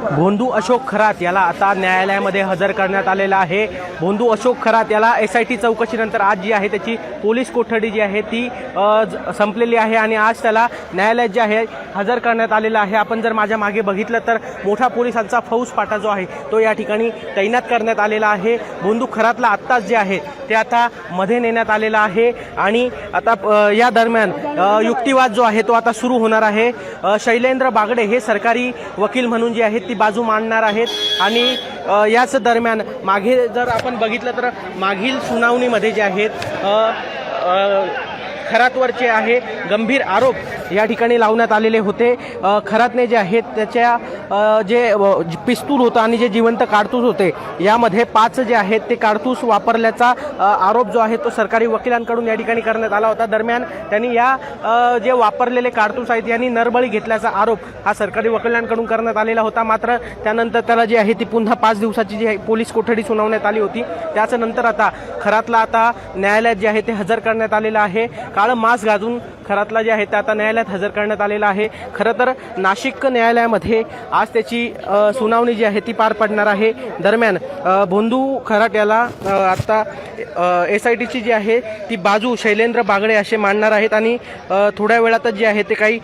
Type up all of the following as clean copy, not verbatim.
भोंदू अशोक खरात याला आता न्यायालयामध्ये हजर करण्यात आलेला आहे। भोंदू अशोक खरात याला SIT चौकशीनंतर आज जी आहे त्याची पोलीस कोठडी जी आहे ती संपलेली आहे आणि आज त्याला न्यायालयात जे आहे हजर करण्यात आलेला आहे। आपण जर माझ्या मागे बघितलं तर मोठा पोलिसांचा फौजफाटा जो आहे तो या ठिकाणी तैनात करण्यात आलेला आहे। भोंदू खरातला आत्ताच जे आहे ते आता मध्ये नेण्यात आलेला आहे आणि आता या दरम्यान युक्तिवाद जो आहे तो आता सुरू होणार आहे। शैलेंद्र बागडे हे सरकारी वकील म्हणून जे आहेत ती बाजू मांडणार आहेत आणि याच दरम्यान मागे जर आपण बघितलं तर मागील सुनावणीमध्ये जे आहेत खरातवरचे आहे गंभीर आरोप या ठिकाणी लावण्यात आलेले होते। खरातने जे आहेत त्याच्या जे पिस्तूल होतं आणि जे जिवंत काडतूस होते यामध्ये 5 जे आहेत ते काडतूस वापरल्याचा आरोप जो आहे तो सरकारी वकिलांकडून या ठिकाणी करण्यात आला होता। दरम्यान त्यांनी या जे वापरलेले काडतूस आहेत यांनी नरबळी घेतल्याचा आरोप हा सरकारी वकिलांकडून करण्यात आलेला होता। मात्र त्यानंतर त्याला जी आहे ती पुन्हा 5 दिवसाची जी पोलीस कोठडी सुनावण्यात आली होती। त्याच्यानंतर आता खरातला आता न्यायालयात जे आहे ते हजर करण्यात आलेलं आहे। काळं मास्क घालून खरातला जे आहे ते आता न्यायालयात हजर करण्यात आलेला आहे। खरं तर नाशिक न्यायालयामध्ये आज त्याची सुनावणी जी आहे ती पार पडणार आहे। दरम्यान भोंदू खरात याला आता SITची जी आहे ती बाजू शैलेंद्र बागडे असे मांडणार आहेत आणि थोड्या वेळातच जे आहे ते काही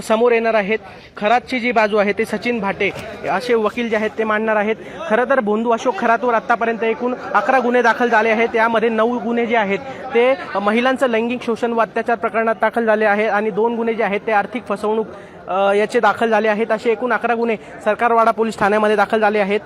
समोर येणार आहेत। खरातची जी बाजू आहे ते सचिन भाटे असे वकील जे आहेत ते मांडणार आहेत। खरं तर भोंदू अशोक खरातवर आतापर्यंत एकूण 11 गुन्हे दाखल झाले आहेत। यामध्ये 9 गुन्हे जे आहेत ते महिलांचं लैंगिक शोषण व अत्याचार प्रकरणात दाखल झाले आहेत आणि 2 गुन्हे जे आहेत ते आर्थिक फसवणूक याचे दाखल झाले आहेत। असे एकूण 11 गुन्हे सरकारवाडा पोलीस ठाण्यामध्ये दाखल झाले आहेत।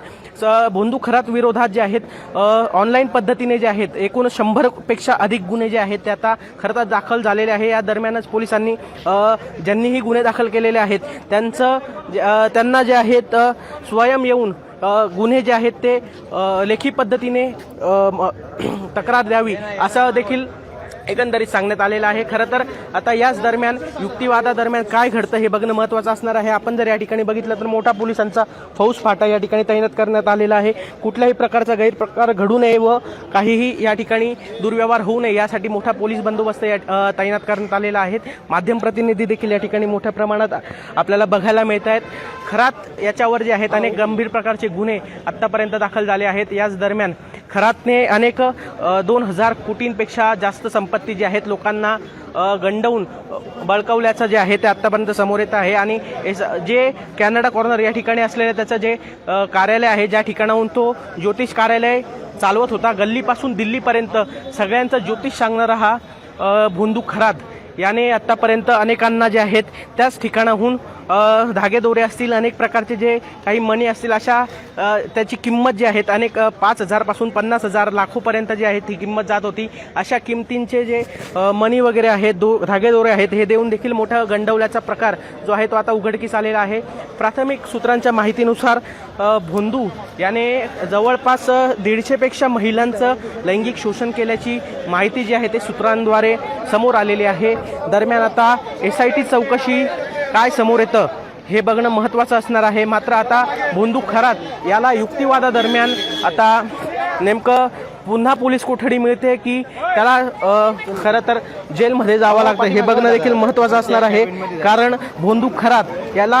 भोंदू खरात विरोधात जे आहेत ऑनलाईन पद्धतीने जे आहेत एकूण 100 पेक्षा अधिक गुन्हे जे आहेत ते आता खरं तर दाखल झालेले आहे। या दरम्यानच पोलिसांनी ज्यांनीही गुन्हे दाखल केलेले आहेत त्यांना जे आहेत स्वयं येऊन गुन्हे जे आहेत ते लेखी पद्धतीने तक्रार द्यावी असं देखील एकंदरीत सांगण्यात आलेलं आहे। खरं तर आता याच दरम्यान युक्तिवादादरम्यान काय घडतं हे बघणं महत्त्वाचं असणार आहे। आपण जर या ठिकाणी बघितलं तर मोठा पोलिसांचा फौजफाटा या ठिकाणी तैनात करण्यात आलेला आहे। कुठल्याही प्रकारचा गैरप्रकार घडू नये व काहीही या ठिकाणी दुर्व्यवहार होऊ नये यासाठी मोठा पोलीस बंदोबस्त तैनात करण्यात आलेला आहे। माध्यम प्रतिनिधी देखील या ठिकाणी मोठ्या प्रमाणात आपल्याला बघायला मिळत आहेत। खरात याच्यावर जे आहेत अनेक गंभीर प्रकारचे गुन्हे आत्तापर्यंत दाखल झाले आहेत। याच दरम्यान खरातने अनेक 2000 कोटींपेक्षा जास्त संपत्ती जी आहेत लोकांना गंडवून बळकावल्याचं जे आहे ते आत्तापर्यंत समोर येत आहे आणि जे कॅनडा कॉर्नर या ठिकाणी असलेलं त्याचं जे कार्यालय आहे ज्या ठिकाणाहून तो ज्योतिष कार्यालय चालवत होता गल्लीपासून दिल्लीपर्यंत सगळ्यांचा ज्योतिष सांगणारा हा भोंदू खरात याने आत्तापर्यंत अनेकांना जे आहेत त्याच ठिकाणाहून धागेदोरे असतील अनेक प्रकारचे जे काही मणी असतील अशा त्याची किंमत जी आहेत अनेक 5,000 पासून 50,000 लाखोपर्यंत जी आहे ती किंमत जात होती। अशा किमतींचे जे मणी वगैरे आहेत धागेदोरे आहेत हे देऊन देखील मोठा गंडवल्याचा प्रकार जो आहे तो आता उघडकीस आलेला आहे। प्राथमिक सूत्रांच्या माहितीनुसार भोंदू याने जवळपास 150 पेक्षा महिलांचं लैंगिक शोषण केल्याची माहिती जी आहे ते सूत्रांद्वारे समोर आलेली आहे। दरम्यान आता SIT चौकशी काय समोर येतं हे बघणं महत्त्वाचं असणार आहे। मात्र आता भोंदू खरात याला युक्तिवादादरम्यान आता नेमकं पुन्हा पोलीस कोठडी मिळते की त्याला खरं तर जेलमध्ये जावं लागतं हे बघणं देखील महत्त्वाचं असणार आहे। कारण भोंदू खरात याला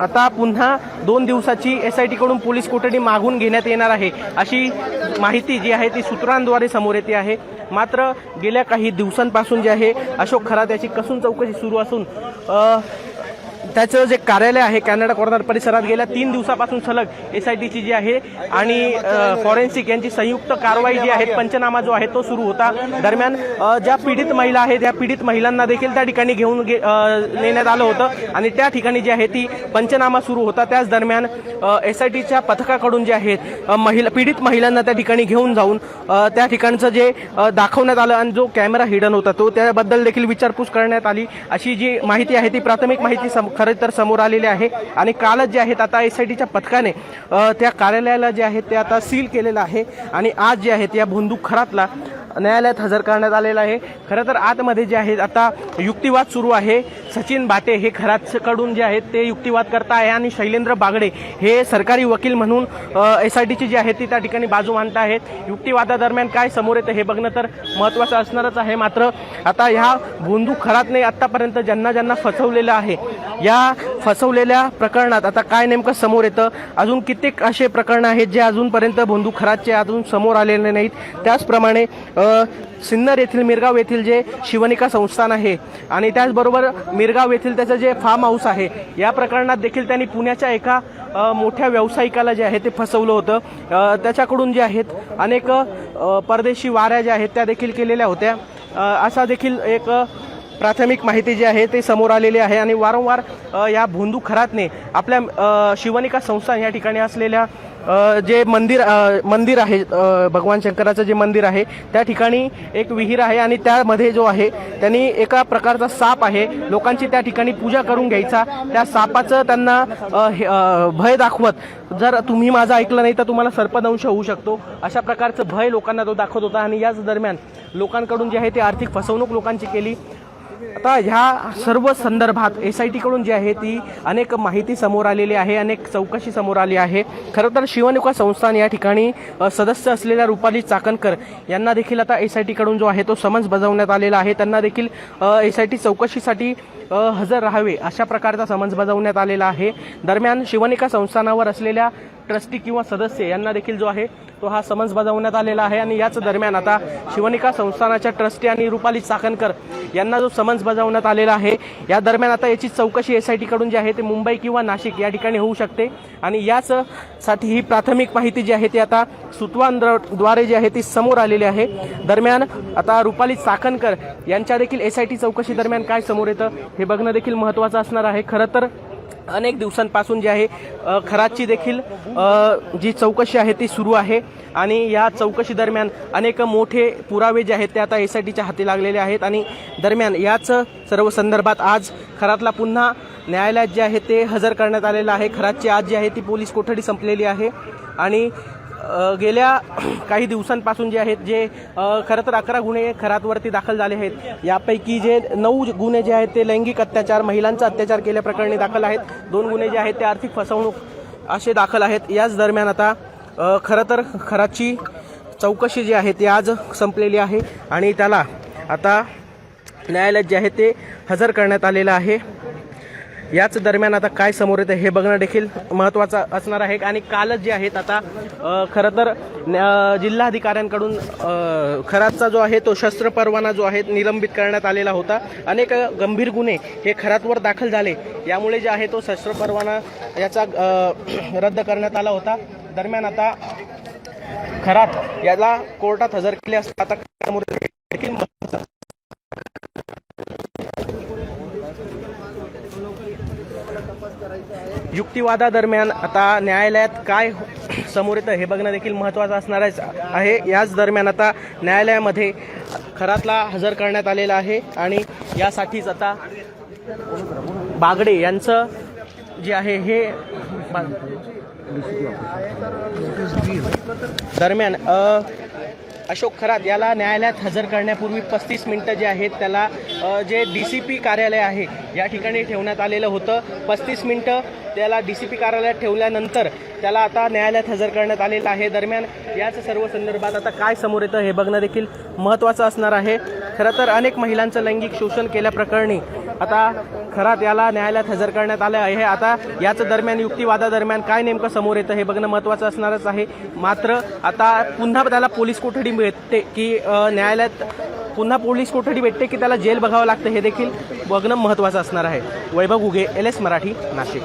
आता पुन्हा 2 दिवसाची SIT कडून पोलीस कोठडी मागून घेण्यात येणार आहे अशी माहिती जी आहे ती सूत्रांद्वारे समोर येते आहे। मात्र गेल्या काही दिवसांपासून जे आहे अशोक खरात याची कसून चौकशी सुरू असून त्याचं जे कार्यालय आहे कॅनडा कॉर्नर परिसरात गेल्या 3 दिवसापासून सलग SITची जी आहे आणि फॉरेन्सिक यांची संयुक्त कारवाई जी आहे पंचनामा जो आहे तो सुरू होता। दरम्यान ज्या पीडित महिला आहेत त्या पीडित महिलांना देखील त्या ठिकाणी घेऊन नेण्यात आलं होतं आणि त्या ठिकाणी जी आहे ती पंचनामा सुरू होता। त्याच दरम्यान SITच्या पथकाकडून जे आहेत पीडित महिलांना त्या ठिकाणी घेऊन जाऊन त्या ठिकाणचं जे दाखवण्यात आलं आणि जो कॅमेरा हिडन होता तो त्याबद्दल देखील विचारपूस करण्यात आली अशी जी माहिती आहे ती प्राथमिक माहिती खरं तर समोर आलेले आहे। आणि कालच जे आहेत आता SITच्या पथकाने त्या कार्यालयाला जे आहे ते आता सील केलेलं आहे आणि आज जे आहेत या भोंदू खरातला न्यायालयात हजर करण्यात आलेला आहे। खरं तर आतमध्ये जे आहे आता युक्तिवाद सुरू आहे। सचिन भाटे हे खरातकडून जे आहेत ते युक्तिवाद करता आहे आणि शैलेंद्र बागडे हे सरकारी वकील म्हणून SITची जी आहे ती त्या ठिकाणी बाजू मांडत आहेत। युक्तिवादादरम्यान काय समोर येतं हे बघणं तर महत्त्वाचं असणारच आहे। मात्र आता ह्या भोंदू खरातने आत्तापर्यंत ज्यांना फसवलेलं आहे, या फसवलेल्या प्रकरणात आता काय नेमकं समोर येतं, अजून कित्येक असे प्रकरणं आहेत जे अजूनपर्यंत भोंदू खरातचे अजून समोर आलेले नाहीत। त्याचप्रमाणे सिन्नर येथील मिरगाव येथील जे शिवनिका संस्थान आहे आणि त्याचबरोबर मिरगाव येथील त्याचं जे फार्म हाऊस आहे, या प्रकरणात देखील त्यांनी पुण्याच्या एका मोठ्या व्यावसायिकाला जे आहे ते फसवलं होतं। त्याच्याकडून जे आहेत अनेक परदेशी वाऱ्या ज्या आहेत त्या देखील केलेल्या होत्या, असा देखील एक प्राथमिक माहिती जी आहे ते समोर आलेली आहे। आणि वारंवार या भोंदू खरातने आपल्या शिवनिका संस्थान या ठिकाणी असलेल्या जे मंदिर आहे, भगवान शंकराचं जे मंदिर आहे त्या ठिकाणी एक विहीर आहे आणि त्यामध्ये जो आहे त्यांनी एका प्रकारचा साप आहे, लोकांची त्या ठिकाणी पूजा करून घ्यायचा, त्या सापाचं त्यांना भय दाखवत जर तुम्ही माझं ऐकलं नाही तर तुम्हाला सर्पदंश होऊ शकतो, अशा प्रकारचं भय लोकांना तो दाखवत होता। आणि याच दरम्यान लोकांकडून जे आहे ते आर्थिक फसवणूक लोकांची केली। आता ह्या सर्व संदर्भात SIT कडून जी आहे ती अनेक माहिती समोर आलेली आहे, अनेक चौकशी समोर आली आहे। खरं तर शिवनिका संस्थान या ठिकाणी सदस्य असलेल्या रुपाली चाकणकर यांना देखील आता SIT कडून जो आहे तो समन्स बजावण्यात आलेला आहे। त्यांना देखील SIT चौकशीसाठी हजर राहावे अशा प्रकारचा समन्स बजावण्यात आलेला आहे। दरम्यान शिवनिका संस्थानावर असलेल्या ट्रस्टी किंवा सदस्य यांना देखील जो आहे तो हा समन्स बजावण्यात आलेला आहे। आणि याच दरम्यान आता शिवनिका संस्थानाच्या ट्रस्टी आणि रुपाली चाकणकर यांना जो समन्स बजावण्यात आलेला आहे, या दरम्यान आता याची चौकशी SIT कडून जी आहे ते मुंबई किंवा नाशिक या ठिकाणी होऊ शकते। आणि याच साठी ही प्राथमिक माहिती जी आहे ती आता सूत्रांद्वारे जी आहे ती समोर आलेली आहे। दरम्यान आता रुपाली चाकणकर यांच्या देखील SIT चौकशी दरम्यान काय समोर येतं हे बघणं देखील महत्त्वाचं असणार आहे। खरं तर अनेक दिवसांपासून जी आहे खरातची देखील जी चौकशी आहे ती सुरू आहे आणि या चौकशी दरम्यान अनेक मोठे पुरावे जे आहेत ते आता SITच्या हाती लागलेले आहेत। आणि दरम्यान याच सर्व संदर्भात आज खरातला पुन्हा न्यायालयात जे आहे ते हजर करण्यात आलेलं आहे। खरातची आज जी आहे ती पोलीस कोठडी संपलेली आहे आणि गेल्या काही दिवसांपासून जे आहेत जे खरं तर 11 गुन्हे खरातवरती दाखल झाले आहेत, यापैकी जे 9 गुन्हे जे आहेत ते लैंगिक अत्याचार, महिलांचा अत्याचार केल्याप्रकरणी दाखल आहेत, 2 गुन्हे जे आहेत ते आर्थिक फसवणूक असे दाखल आहेत। याच दरम्यान आता खरं तर खरातची चौकशी जी आहे ती आज संपलेली आहे आणि त्याला आता न्यायालयात जे आहे ते हजर करण्यात आलेलं आहे। याच दरम्यान आता काय समोर येतं हे बघणं देखील महत्त्वाचं असणार आहे। आणि कालच जे आहेत आता खरं तर जिल्हाधिकाऱ्यांकडून खरातचा जो आहे तो शस्त्र परवाना जो आहे निलंबित करण्यात आलेला होता। अनेक गंभीर गुन्हे हे खरातवर दाखल झाले, यामुळे जे आहे तो शस्त्र परवाना याचा रद्द करण्यात आला होता। दरम्यान आता खरात याला कोर्टात हजर केले असता आता समोर देखील युक्तिवादादरम्यान आता न्यायालयात काय समोर येतं हे बघणं देखील महत्त्वाचं असणार आहे। याच दरम्यान आता न्यायालयामध्ये खरातला हजर करण्यात आलेला आहे आणि यासाठीच आता बागडे यांचं जे आहे हे दरम्यान अशोक खरात याला न्यायालयात हजर करण्यापूर्वी 35 मिनिटं जे आहेत त्याला जे DCP कार्यालय आहे या ठिकाणी ठेवण्यात आलेलं होतं। 35 मिनिटं त्याला DCP कार्यालयात ठेवल्यानंतर त्याला आता न्यायालयात हजर करण्यात आलेलं आहे। दरम्यान याच सर्व संदर्भात आता काय समोर येतं हे बघणं देखील महत्त्वाचं असणार आहे। खरं तर अनेक महिलांचं लैंगिक शोषण केल्याप्रकरणी आता खरात याला न्यायालयात हजर करण्यात आलं आहे। आता याच दरम्यान युक्तिवादादरम्यान काय नेमकं समोर येतं हे बघणं महत्त्वाचं असणारच आहे। मात्र आता पुन्हा त्याला पोलीस कोठडी भेटते की न्यायालयात पुन्हा पोलीस कोठडी भेटते की त्याला जेल बघावं लागतं हे देखील बघणं महत्त्वाचं असणार आहे। वैभव घुगे, LS मराठी, नाशिक।